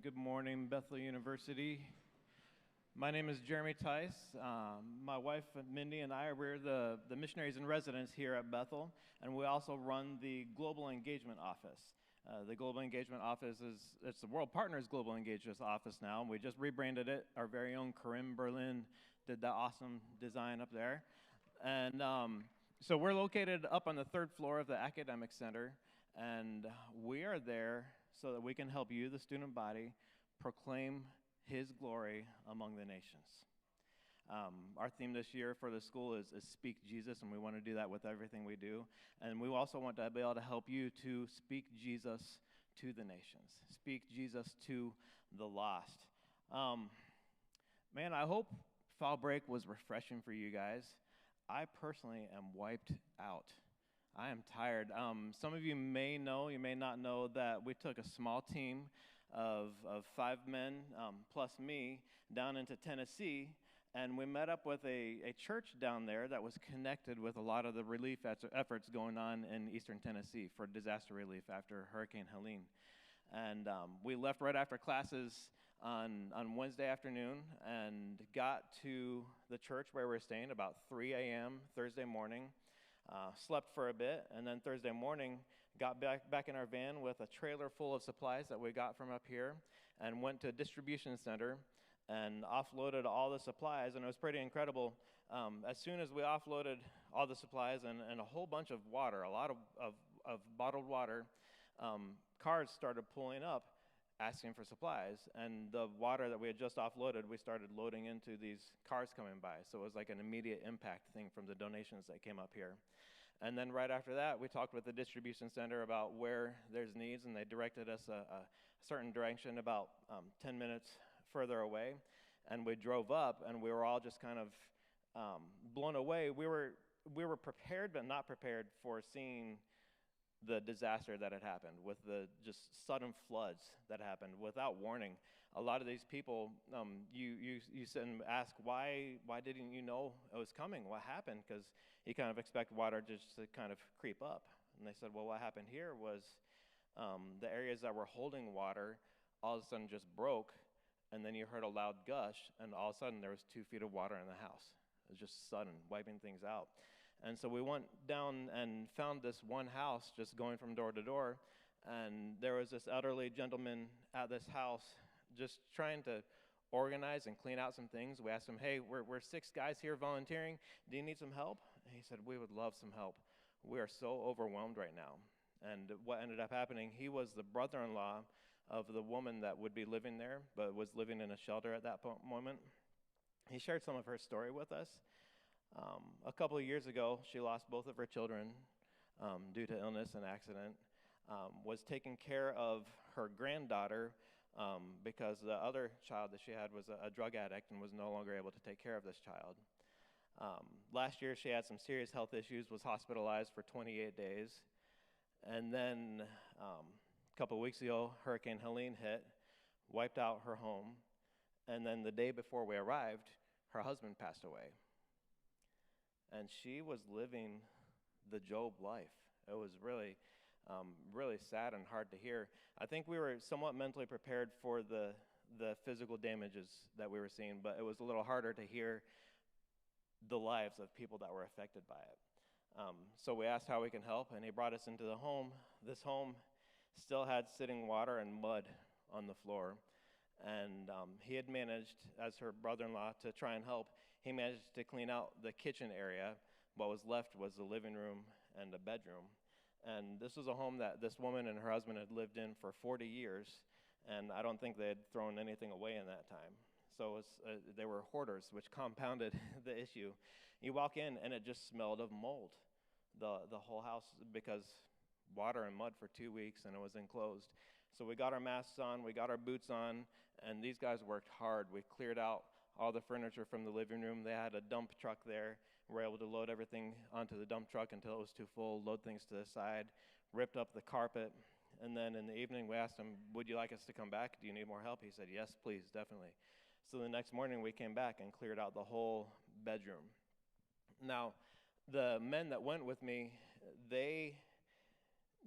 Good morning, Bethel University. My name is Jeremy Tice. My wife, Mindy, and I, we're the missionaries in residence here at Bethel, and we also run the Global Engagement Office. The Global Engagement Office it's the World Partners Global Engagement Office now, and we just rebranded it. Our very own Corinne Berlin did that awesome design up there. And so we're located up on the third floor of the Academic Center, and we are there so that we can help you, the student body, proclaim His glory among the nations. Our theme this year for the school is Speak Jesus, and we want to do that with everything we do. And we also want to be able to help you to speak Jesus to the nations, speak Jesus to the lost. Man, I hope fall break was refreshing for you guys. I personally am wiped out. I am tired. Some of you may know, you may not know, that we took a small team of 5 men plus me down into Tennessee, and we met up with a church down there that was connected with a lot of the relief efforts going on in eastern Tennessee for disaster relief after Hurricane Helene. And we left right after classes on Wednesday afternoon and got to the church where we were staying about 3 a.m. Thursday morning. Slept for a bit, and then Thursday morning got back in our van with a trailer full of supplies that we got from up here and went to a distribution center and offloaded all the supplies, and it was pretty incredible. As soon as we offloaded all the supplies and a whole bunch of water, a lot of bottled water, cars started pulling up asking for supplies, and the water that we had just offloaded, we started loading into these cars coming by. So it was like an immediate impact thing from the donations that came up here. And then right after that, we talked with the distribution center about where there's needs, and they directed us a certain direction about 10 minutes further away. And we drove up, and we were all just kind of blown away. We were prepared, but not prepared for seeing the disaster that had happened, with the just sudden floods that happened without warning. A lot of these people, you sit and ask, why didn't you know it was coming? What happened? Because you kind of expect water just to kind of creep up. And they said, well, what happened here was the areas that were holding water all of a sudden just broke, and then you heard a loud gush, and all of a sudden there was 2 feet of water in the house. It was just sudden, wiping things out. And so we went down and found this one house just going from door to door, and there was this elderly gentleman at this house just trying to organize and clean out some things. We asked him, hey, we're 6 guys here volunteering. Do you need some help? And he said, we would love some help. We are so overwhelmed right now. And what ended up happening, he was the brother-in-law of the woman that would be living there, but was living in a shelter at that moment. He shared some of her story with us. A couple of years ago, she lost both of her children due to illness and accident, was taking care of her granddaughter because the other child that she had was a drug addict and was no longer able to take care of this child. Last year, she had some serious health issues, was hospitalized for 28 days. And then a couple of weeks ago, Hurricane Helene hit, wiped out her home. And then the day before we arrived, her husband passed away. And she was living the Job life. It was really, really sad and hard to hear. I think we were somewhat mentally prepared for the physical damages that we were seeing, but it was a little harder to hear the lives of people that were affected by it. So we asked how we can help, and he brought us into the home. This home still had sitting water and mud on the floor. And he had managed, as her brother-in-law, to try and help. He managed to clean out the kitchen area. What was left was the living room and a bedroom. And this was a home that this woman and her husband had lived in for 40 years, and I don't think they had thrown anything away in that time. So they were hoarders, which compounded the issue. You walk in, and it just smelled of mold, the whole house, because water and mud for 2 weeks, and it was enclosed. So we got our masks on, we got our boots on, and these guys worked hard. We cleared out all the furniture from the living room. They had a dump truck there. We were able to load everything onto the dump truck until it was too full, load things to the side, ripped up the carpet. And then in the evening, we asked him, would you like us to come back? Do you need more help? He said, yes, please, definitely. So the next morning, we came back and cleared out the whole bedroom. Now, the men that went with me, they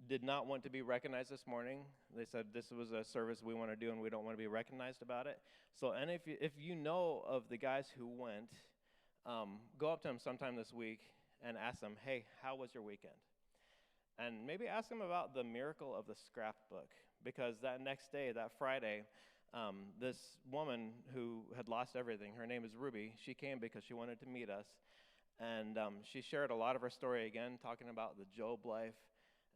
did not want to be recognized this morning. They said this was a service we want to do and we don't want to be recognized about it. So, and if you know of the guys who went, go up to them sometime this week and ask them, hey, how was your weekend? And maybe ask them about the miracle of the scrapbook, because that next day, that Friday, this woman who had lost everything, her name is Ruby, she came because she wanted to meet us. And she shared a lot of her story again, talking about the Job life.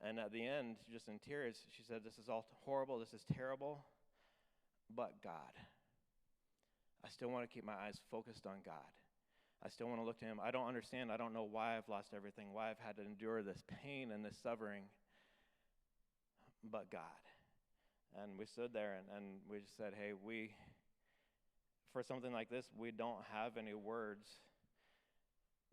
And at the end, just in tears, she said, this is all horrible, this is terrible, but God. I still want to keep my eyes focused on God. I still want to look to him. I don't understand. I don't know why I've lost everything, why I've had to endure this pain and this suffering, but God. And we stood there and we just said, hey, for something like this, we don't have any words,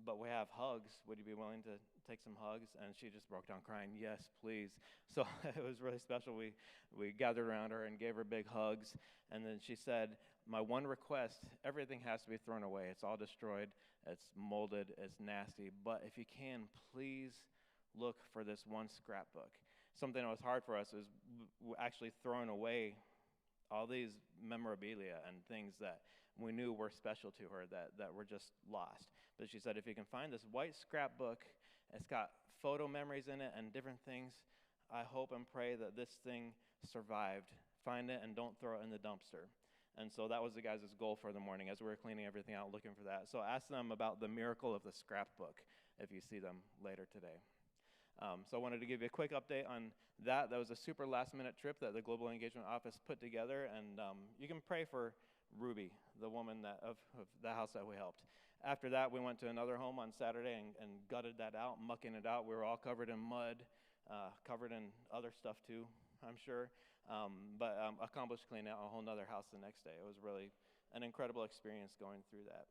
but we have hugs. Would you be willing to take some hugs? And she just broke down crying, yes, please. So it was really special. We gathered around her and gave her big hugs. And then she said, my one request, everything has to be thrown away. It's all destroyed. It's molded. It's nasty. But if you can, please look for this one scrapbook. Something that was hard for us is actually throwing away all these memorabilia and things that we knew were special to her that were just lost. But she said, if you can find this white scrapbook, it's got photo memories in it and different things, I hope and pray that this thing survived. Find it and don't throw it in the dumpster. And so that was the guys' goal for the morning as we were cleaning everything out, looking for that. So ask them about the miracle of the scrapbook if you see them later today. So I wanted to give you a quick update on that. That was a super last-minute trip that the Global Engagement Office put together, and you can pray for Ruby, the woman of the house that we helped. After that, we went to another home on Saturday and gutted that out, mucking it out. We were all covered in mud, covered in other stuff too, I'm sure, but accomplished cleaning out a whole nother house the next day. It was really an incredible experience going through that.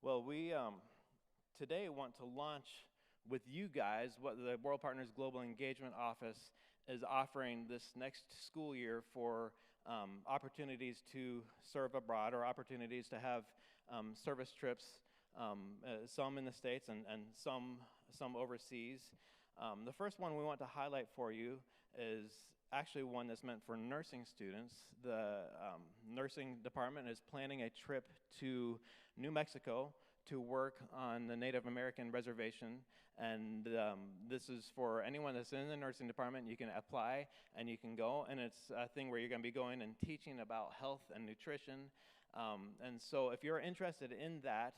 Well, we today want to launch with you guys what the World Partners Global Engagement Office is offering this next school year for opportunities to serve abroad, or opportunities to have service trips, some in the States and some overseas. The first one we want to highlight for you is actually one that's meant for nursing students. The nursing department is planning a trip to New Mexico to work on the Native American reservation, and this is for anyone that's in the nursing department. You can apply and you can go, and it's a thing where you're going to be going and teaching about health and nutrition. And so if you're interested in that,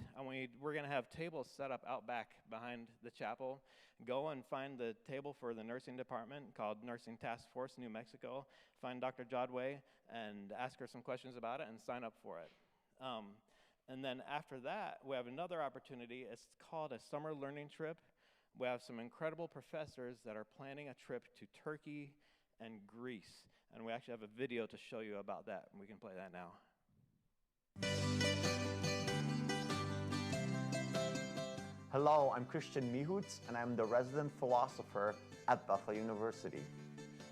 we're going to have tables set up out back behind the chapel. Go and find the table for the nursing department called Nursing Task Force New Mexico. Find Dr. Jodway and ask her some questions about it and sign up for it. And then after that, we have another opportunity. It's called a summer learning trip. We have some incredible professors that are planning a trip to Turkey and Greece. And we actually have a video to show you about that, and we can play that now. Hello, I'm Christian Mihuts, and I'm the resident philosopher at Bethel University.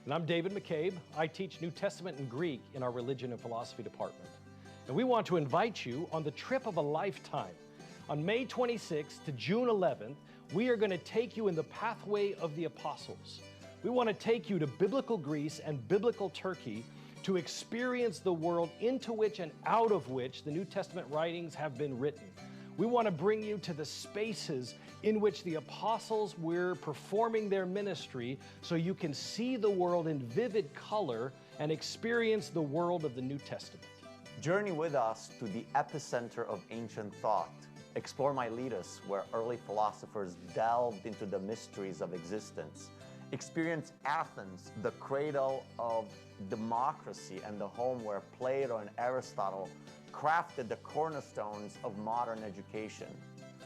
And I'm David McCabe. I teach New Testament and Greek in our Religion and Philosophy department. And we want to invite you on the trip of a lifetime. On May 26th to June 11th, we are going to take you in the pathway of the apostles. We want to take you to biblical Greece and biblical Turkey to experience the world into which and out of which the New Testament writings have been written. We want to bring you to the spaces in which the apostles were performing their ministry, so you can see the world in vivid color and experience the world of the New Testament. Journey with us to the epicenter of ancient thought. Explore Miletus, where early philosophers delved into the mysteries of existence. Experience Athens, the cradle of democracy and the home where Plato and Aristotle crafted the cornerstones of modern education.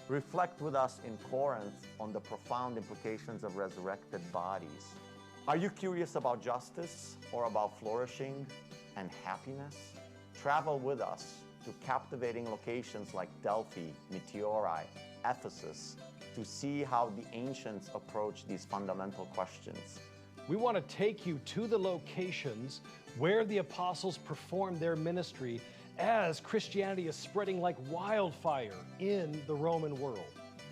Reflect with us in Corinth on the profound implications of resurrected bodies. Are you curious about justice or about flourishing and happiness? Travel with us to captivating locations like Delphi, Meteori, Ephesus, to see how the ancients approached these fundamental questions. We want to take you to the locations where the apostles performed their ministry as Christianity is spreading like wildfire in the Roman world.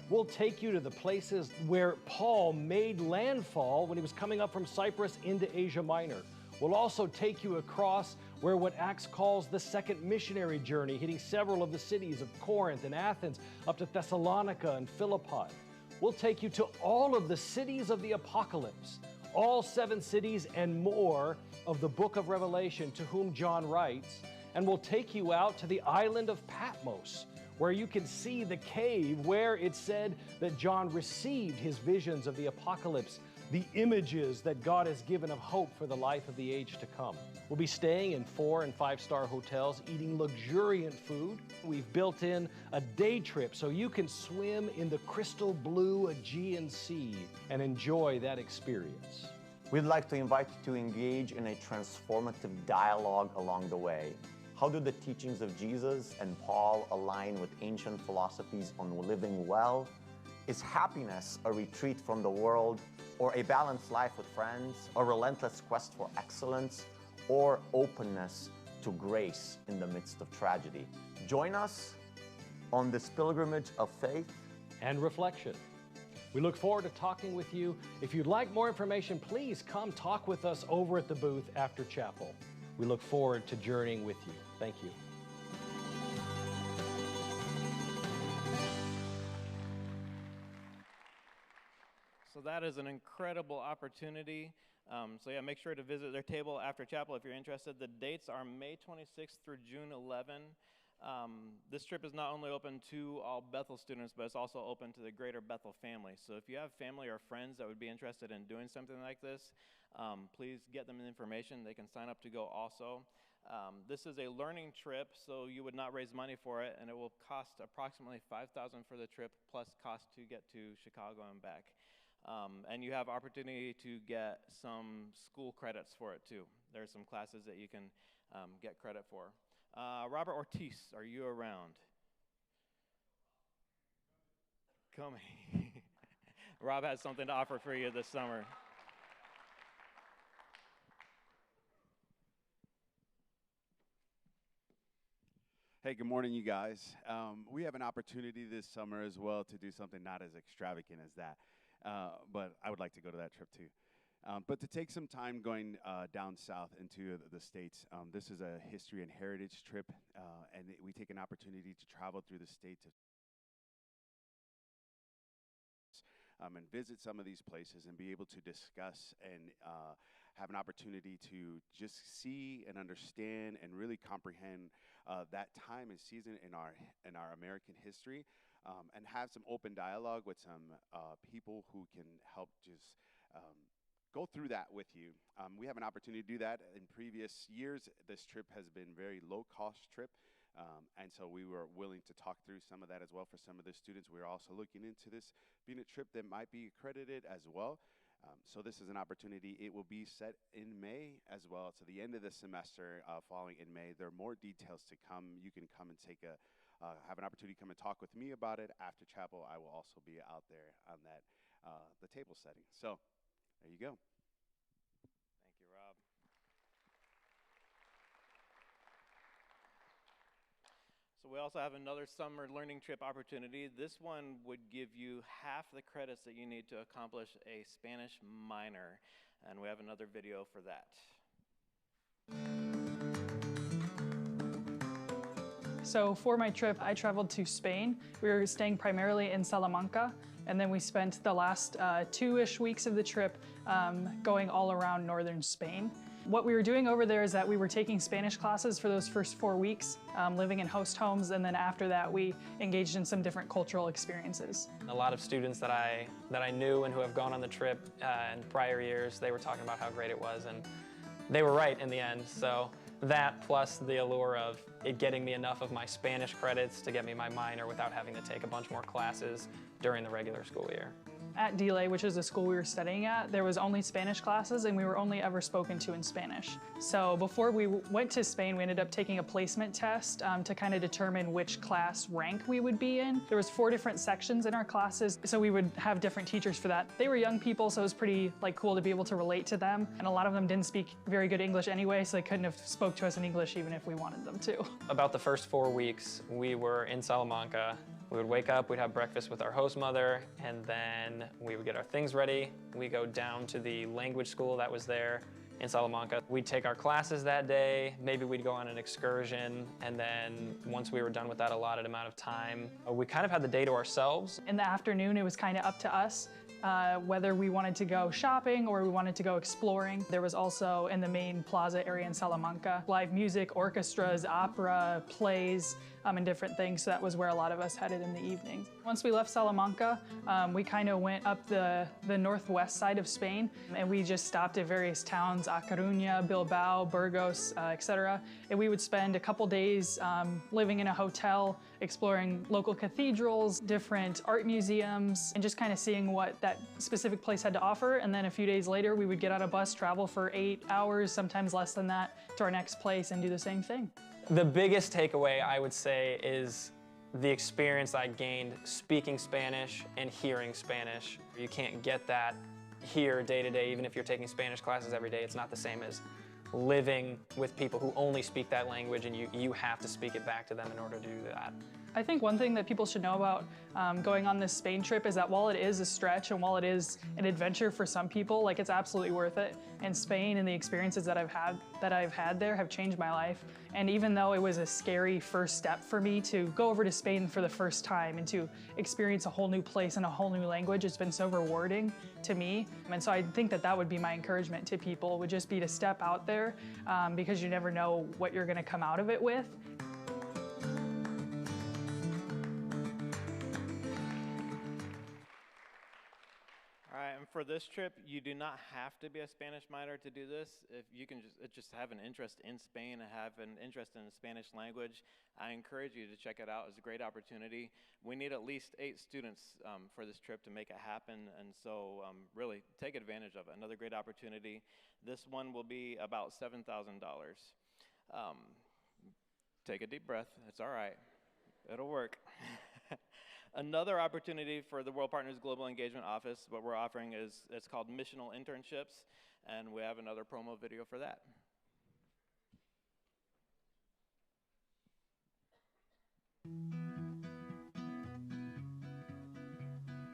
We'll take you to the places where Paul made landfall when he was coming up from Cyprus into Asia Minor. We'll also take you across where what Acts calls the second missionary journey, hitting several of the cities of Corinth and Athens, up to Thessalonica and Philippi. We'll take you to all of the cities of the apocalypse, all 7 cities and more of the book of Revelation to whom John writes, and we'll take you out to the island of Patmos, where you can see the cave where it said that John received his visions of the apocalypse, the images that God has given of hope for the life of the age to come. We'll be staying in 4- and 5-star hotels, eating luxuriant food. We've built in a day trip so you can swim in the crystal blue Aegean Sea and enjoy that experience. We'd like to invite you to engage in a transformative dialogue along the way. How do the teachings of Jesus and Paul align with ancient philosophies on living well? Is happiness a retreat from the world, or a balanced life with friends, a relentless quest for excellence, or openness to grace in the midst of tragedy? Join us on this pilgrimage of faith and reflection. We look forward to talking with you. If you'd like more information, please come talk with us over at the booth after chapel. We look forward to journeying with you. Thank you. So that is an incredible opportunity. So yeah, make sure to visit their table after chapel if you're interested. The dates are May 26th through June 11. This trip is not only open to all Bethel students, but it's also open to the greater Bethel family. So if you have family or friends that would be interested in doing something like this, please get them the information. They can sign up to go also. This is a learning trip, so you would not raise money for it, and it will cost approximately $5,000 for the trip, plus cost to get to Chicago and back. And you have opportunity to get some school credits for it too. There's some classes that you can get credit for. Robert Ortiz, are you around? Coming. Rob has something to offer for you this summer. Hey, good morning, you guys. We have an opportunity this summer as well to do something not as extravagant as that, but I would like to go to that trip too. But to take some time going down south into the States, this is a history and heritage trip, and we take an opportunity to travel through the states and visit some of these places and be able to discuss and have an opportunity to just see and understand and really comprehend that time and season in our American history, and have some open dialogue with some people who can help just go through that with you. We have an opportunity to do that. In previous years, this trip has been very low-cost trip, and so we were willing to talk through some of that as well for some of the students. We're also looking into this being a trip that might be accredited as well. So this is an opportunity. It will be set in May as well. So the end of the semester following in May. There are more details to come. You can come and have an opportunity to come and talk with me about it. After chapel, I will also be out there on that the table setting. So there you go. Thank you, Rob. So we also have another summer learning trip opportunity. This one would give you half the credits that you need to accomplish a Spanish minor, and we have another video for that. So for my trip, I traveled to Spain. We were staying primarily in Salamanca, and then we spent the last 2-ish weeks of the trip going all around northern Spain. What we were doing over there is that we were taking Spanish classes for those first 4 weeks, living in host homes, and then after that we engaged in some different cultural experiences. A lot of students that I knew and who have gone on the trip in prior years, they were talking about how great it was, and they were right in the end. So that plus the allure of it getting me enough of my Spanish credits to get me my minor without having to take a bunch more classes during the regular school year. At DeLay, which is the school we were studying at, there was only Spanish classes and we were only ever spoken to in Spanish. So before we went to Spain, we ended up taking a placement test to kind of determine which class rank we would be in. There was 4 different sections in our classes, so we would have different teachers for that. They were young people, so it was pretty cool to be able to relate to them. And a lot of them didn't speak very good English anyway, so they couldn't have spoke to us in English even if we wanted them to. About the first 4 weeks, we were in Salamanca, We would wake up, we'd have breakfast with our host mother, and then we would get our things ready. We go down to the language school that was there in Salamanca. We'd take our classes that day, maybe we'd go on an excursion, and then once we were done with that allotted amount of time, we kind of had the day to ourselves. In the afternoon, it was kind of up to us whether we wanted to go shopping or we wanted to go exploring. There was also, in the main plaza area in Salamanca, live music, orchestras, opera, plays, and different things. So that was where a lot of us headed in the evenings. Once we left Salamanca, we kind of went up the northwest side of Spain, and we just stopped at various towns, A Coruña, Bilbao, Burgos, etc. And we would spend a couple days living in a hotel, exploring local cathedrals, different art museums, and just kind of seeing what that specific place had to offer. And then a few days later, we would get on a bus, travel for 8 hours, sometimes less than that, to our next place and do the same thing. The biggest takeaway, I would say, is the experience I gained speaking Spanish and hearing Spanish. You can't get that here day to day, even if you're taking Spanish classes every day. It's not the same as living with people who only speak that language, and you have to speak it back to them in order to do that. I think one thing that people should know about going on this Spain trip is that while it is a stretch and while it is an adventure for some people, like, it's absolutely worth it. And Spain and the experiences that I've had there have changed my life. And even though it was a scary first step for me to go over to Spain for the first time and to experience a whole new place and a whole new language, it's been so rewarding to me. And so I think that that would be my encouragement to people, would just be to step out there because you never know what you're going to come out of it with. And for this trip, you do not have to be a Spanish minor to do this. If you can just have an interest in Spain and have an interest in the Spanish language, I encourage you to check it out. It's a great opportunity. We need at least 8 students for this trip to make it happen, and so really take advantage of it. Another great opportunity. This one will be about $7,000. Take a deep breath. It's all right. It'll work. Another opportunity for the World Partners Global Engagement Office, what we're offering is, it's called Missional Internships, and we have another promo video for that.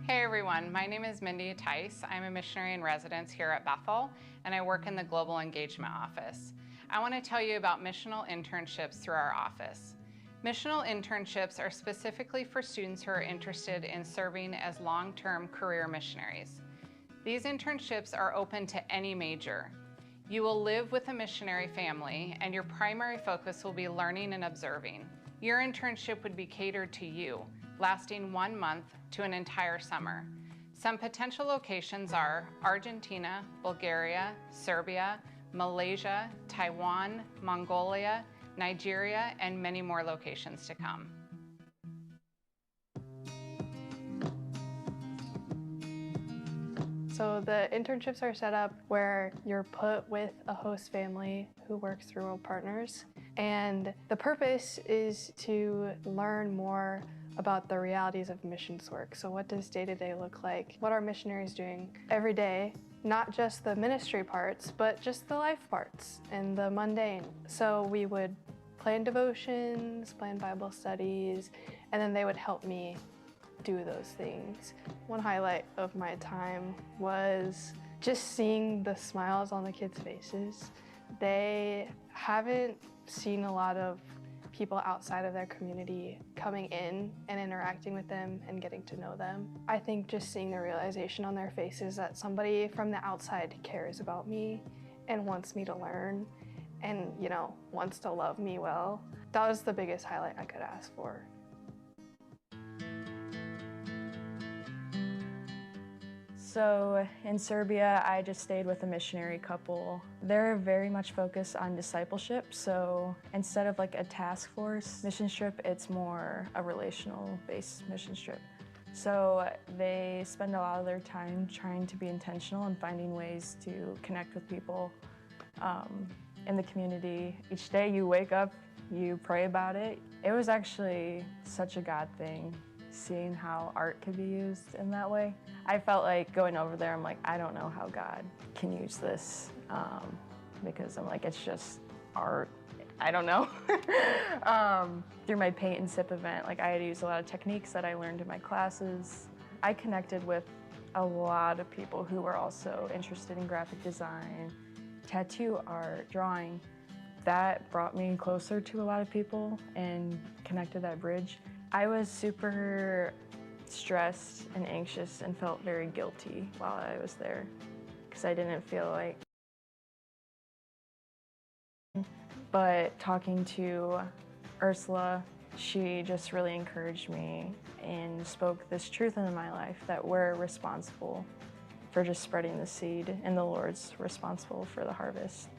Hey everyone, my name is Mindy Tice. I'm a missionary in residence here at Bethel, and I work in the Global Engagement Office. I want to tell you about missional internships through our office. Missional internships are specifically for students who are interested in serving as long-term career missionaries. These internships are open to any major. You will live with a missionary family, and your primary focus will be learning and observing. Your internship would be catered to you, lasting 1 month to an entire summer. Some potential locations are Argentina, Bulgaria, Serbia, Malaysia, Taiwan, Mongolia, Nigeria, and many more locations to come. So the internships are set up where you're put with a host family who works through World Partners. And the purpose is to learn more about the realities of missions work. So what does day-to-day look like? What are missionaries doing every day? Not just the ministry parts, but just the life parts and the mundane. So we would plan devotions, plan Bible studies, and then they would help me do those things. One highlight of my time was just seeing the smiles on the kids' faces. They haven't seen a lot of people outside of their community coming in and interacting with them and getting to know them. I think just seeing the realization on their faces that somebody from the outside cares about me and wants me to learn and, you know, wants to love me well, that was the biggest highlight I could ask for. So in Serbia, I just stayed with a missionary couple. They're very much focused on discipleship, so instead of like a task force mission trip, it's more a relational-based mission trip. So they spend a lot of their time trying to be intentional and finding ways to connect with people in the community. Each day you wake up, you pray about it. It was actually such a God thing, seeing how art could be used in that way. I felt like going over there, I'm like, I don't know how God can use this because I'm like, it's just art. I don't know. Through my paint and sip event, like I had to use a lot of techniques that I learned in my classes. I connected with a lot of people who were also interested in graphic design, tattoo art, drawing. That brought me closer to a lot of people and connected that bridge. I was super stressed and anxious and felt very guilty while I was there because I didn't feel like. But talking to Ursula, she just really encouraged me and spoke this truth into my life that we're responsible for just spreading the seed and the Lord's responsible for the harvest.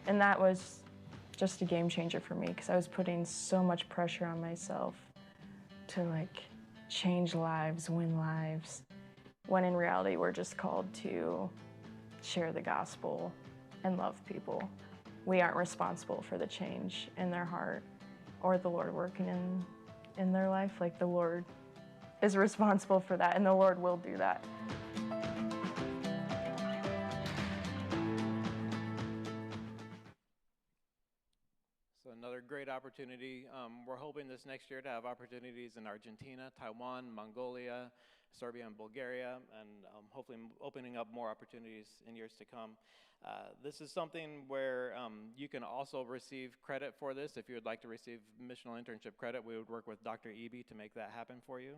And that was just a game changer for me because I was putting so much pressure on myself to like change lives, win lives, when in reality we're just called to share the gospel and love people. We aren't responsible for the change in their heart or the Lord working in their life. Like the Lord is responsible for that and the Lord will do that. So another great opportunity. We're hoping this next year to have opportunities in Argentina, Taiwan, Mongolia, Serbia, and Bulgaria, and hopefully opening up more opportunities in years to come. This is something where you can also receive credit for this. If you would like to receive missional internship credit, we would work with Dr. Eby to make that happen for you.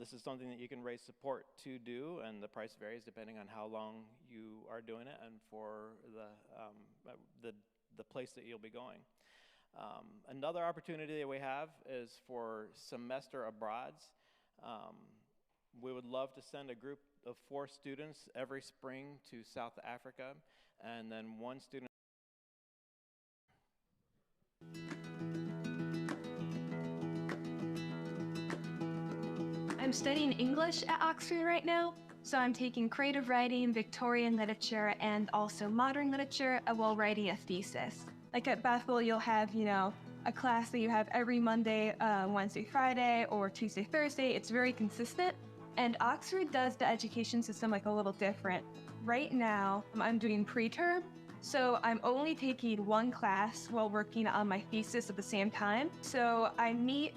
This is something that you can raise support to do, and the price varies depending on how long you are doing it and for the place that you'll be going. Another opportunity that we have is for semester abroads. We would love to send a group of 4 students every spring to South Africa, and then 1 student. I'm studying English at Oxford right now, so I'm taking creative writing, Victorian literature, and also modern literature while writing a thesis. Like at Bethel, you'll have, a class that you have every Monday, Wednesday, Friday, or Tuesday, Thursday. It's very consistent. And Oxford does the education system like a little different. Right now, I'm doing preterm, so I'm only taking 1 class while working on my thesis at the same time. So I meet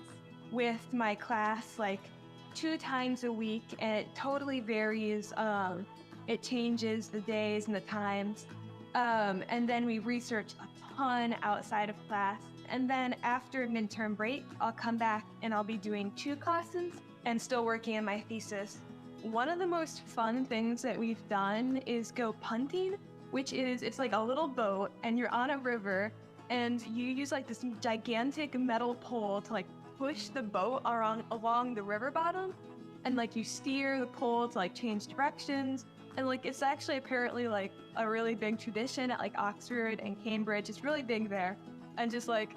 with my class like 2 times a week, and it totally varies. It changes the days and the times. And then we research a ton outside of class. And then after midterm break, I'll come back and I'll be doing 2 classes and still working on my thesis. One of the most fun things that we've done is go punting, which is, it's like a little boat and you're on a river and you use like this gigantic metal pole to like push the boat along the river bottom, and like you steer the pole to like change directions. And like it's actually apparently like a really big tradition at like Oxford and Cambridge. It's really big there, and just like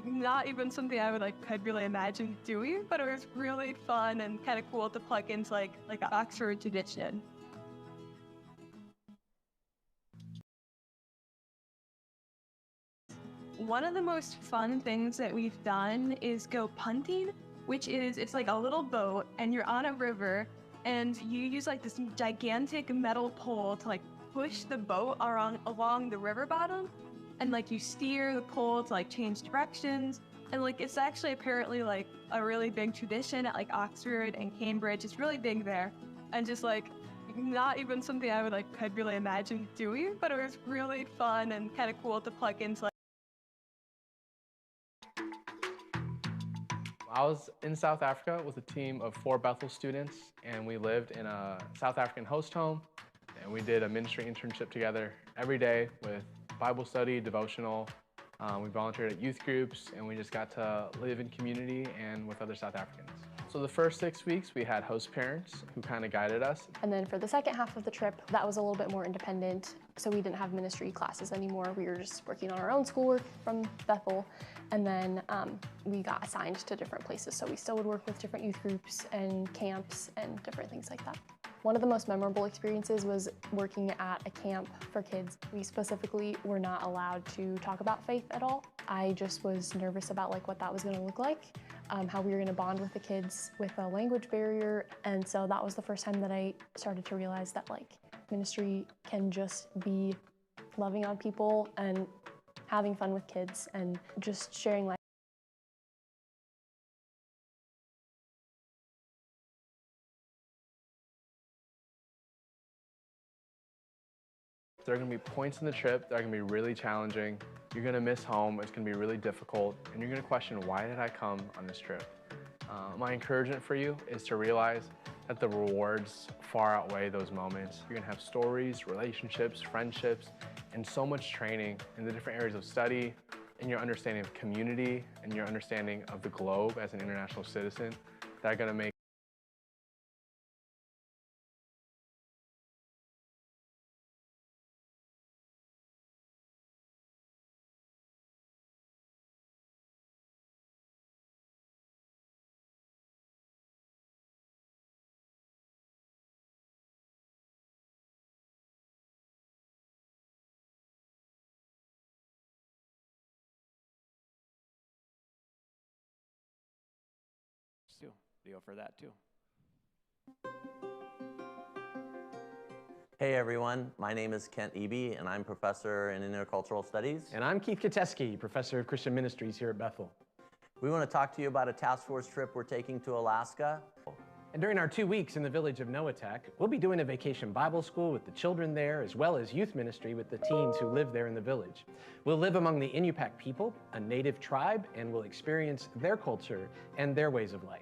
not even something I would could really imagine doing, but it was really fun and kind of cool to plug into like an Oxford tradition. One of the most fun things that we've done is go punting, which is, it's like a little boat and you're on a river and you use like this gigantic metal pole to like push the boat along the river bottom, and like you steer the pole to like change directions. And like it's actually apparently like a really big tradition at like Oxford and Cambridge. It's really big there, and just like not even something I would could really imagine doing, but it was really fun and kind of cool to plug into. I was in South Africa with a team of 4 Bethel students, and we lived in a South African host home, and we did a ministry internship together every day with Bible study, devotional. We volunteered at youth groups, and we just got to live in community and with other South Africans. So the first 6 weeks, we had host parents who kind of guided us. And then for the second half of the trip, that was a little bit more independent. So we didn't have ministry classes anymore. We were just working on our own schoolwork from Bethel. And then we got assigned to different places. So we still would work with different youth groups and camps and different things like that. One of the most memorable experiences was working at a camp for kids. We specifically were not allowed to talk about faith at all. I just was nervous about what that was gonna look like, how we were gonna bond with the kids with a language barrier. And so that was the first time that I started to realize that ministry can just be loving on people and having fun with kids and just sharing life. There are going to be points in the trip that are going to be really challenging. You're going to miss home. It's going to be really difficult. And you're going to question, why did I come on this trip? My encouragement for you is to realize that the rewards far outweigh those moments. You're going to have stories, relationships, friendships, and so much training in the different areas of study, in your understanding of community, and your understanding of the globe as an international citizen that are going to make video for that too. Hey everyone, my name is Kent Eby and I'm professor in intercultural studies. And I'm Keith Kateski, professor of Christian ministries here at Bethel. We want to talk to you about a task force trip we're taking to Alaska. And during our 2 weeks in the village of Noatak, we'll be doing a vacation Bible school with the children there, as well as youth ministry with the teens who live there in the village. We'll live among the Inupiaq people, a native tribe, and we'll experience their culture and their ways of life.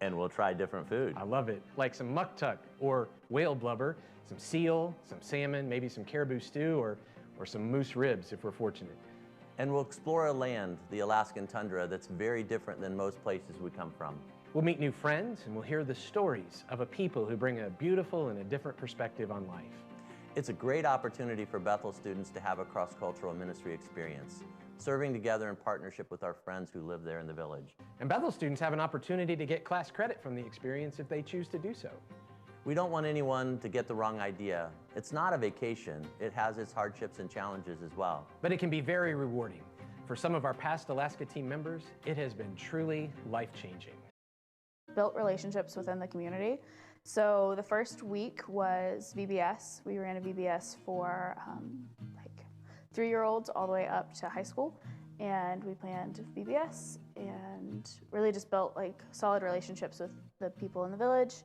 And we'll try different food. I love it, like some muktuk or whale blubber, some seal, some salmon, maybe some caribou stew, or some moose ribs if we're fortunate. And we'll explore a land, the Alaskan tundra, that's very different than most places we come from. We'll meet new friends and we'll hear the stories of a people who bring a beautiful and a different perspective on life. It's a great opportunity for Bethel students to have a cross-cultural ministry experience, serving together in partnership with our friends who live there in the village. And Bethel students have an opportunity to get class credit from the experience if they choose to do so. We don't want anyone to get the wrong idea. It's not a vacation. It has its hardships and challenges as well. But it can be very rewarding. For some of our past Alaska team members, it has been truly life-changing. Built relationships within the community. So the first week was VBS. We ran a VBS for like 3-year-olds all the way up to high school. And we planned VBS and really just built like solid relationships with the people in the village.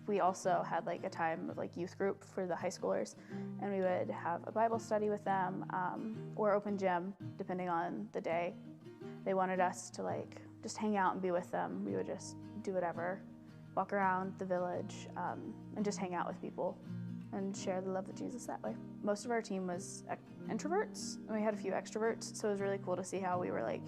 We also had like a time of like youth group for the high schoolers, and we would have a Bible study with them or open gym depending on the day. They wanted us to like just hang out and be with them. We would just do whatever, walk around the village and just hang out with people and share the love of Jesus that way. Most of our team was introverts, and we had a few extroverts, so it was really cool to see how we were like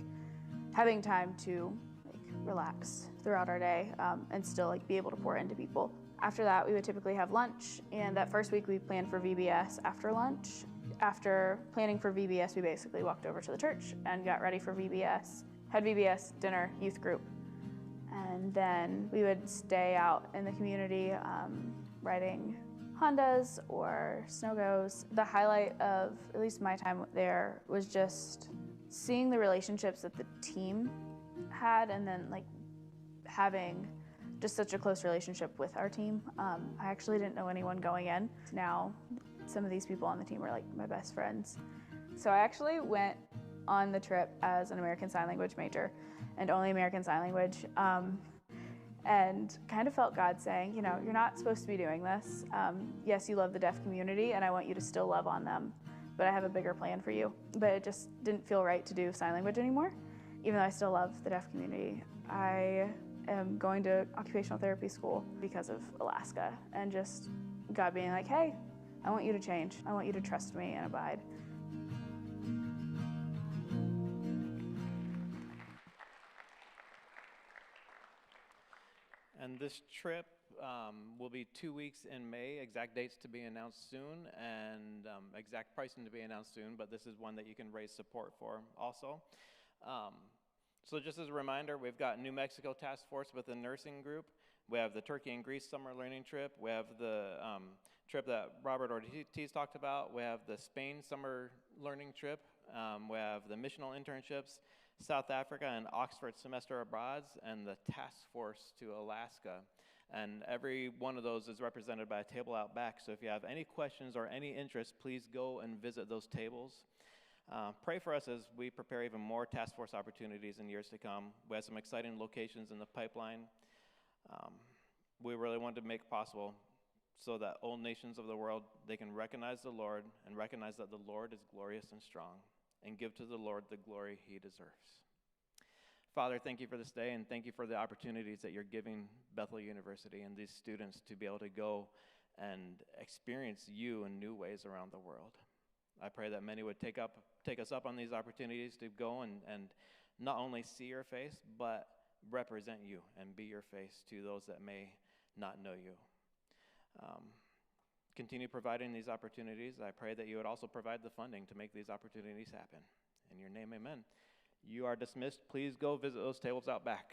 having time to like relax throughout our day and still like be able to pour into people. After that, we would typically have lunch, and that first week we planned for VBS after lunch. After planning for VBS, we basically walked over to the church and got ready for VBS, had VBS, dinner, youth group, and then we would stay out in the community riding Hondas or Snow-Goes. The highlight of at least my time there was just seeing the relationships that the team had, and then like having just such a close relationship with our team. I actually didn't know anyone going in. Now, some of these people on the team are like my best friends. So I actually went on the trip as an American Sign Language major and only American Sign Language, and kind of felt God saying, you know, you're not supposed to be doing this. Yes, you love the deaf community and I want you to still love on them, but I have a bigger plan for you. But it just didn't feel right to do sign language anymore, even though I still love the deaf community. I am going to occupational therapy school because of Alaska, and just God being like, hey, I want you to change. I want you to trust me and abide. And this trip will be 2 weeks in May. Exact dates to be announced soon, and exact pricing to be announced soon, but this is one that you can raise support for also. So just as a reminder, we've got New Mexico Task Force with the nursing group. We have the Turkey and Greece summer learning trip. We have the trip that Robert Ortiz talked about. We have the Spain summer learning trip. We have the missional internships, South Africa and Oxford semester abroads, and the task force to Alaska. And every one of those is represented by a table out back. So if you have any questions or any interest, please go and visit those tables. Pray for us as we prepare even more task force opportunities in years to come. We have some exciting locations in the pipeline. We really want to make possible so that all nations of the world, they can recognize the Lord and recognize that the Lord is glorious and strong, and give to the Lord the glory he deserves. Father, thank you for this day, and thank you for the opportunities that you're giving Bethel University and these students to be able to go and experience you in new ways around the world. I pray that many would take us up on these opportunities to go and not only see your face, but represent you and be your face to those that may not know you. Continue providing these opportunities. I pray that you would also provide the funding to make these opportunities happen. In your name, amen. You are dismissed. Please go visit those tables out back.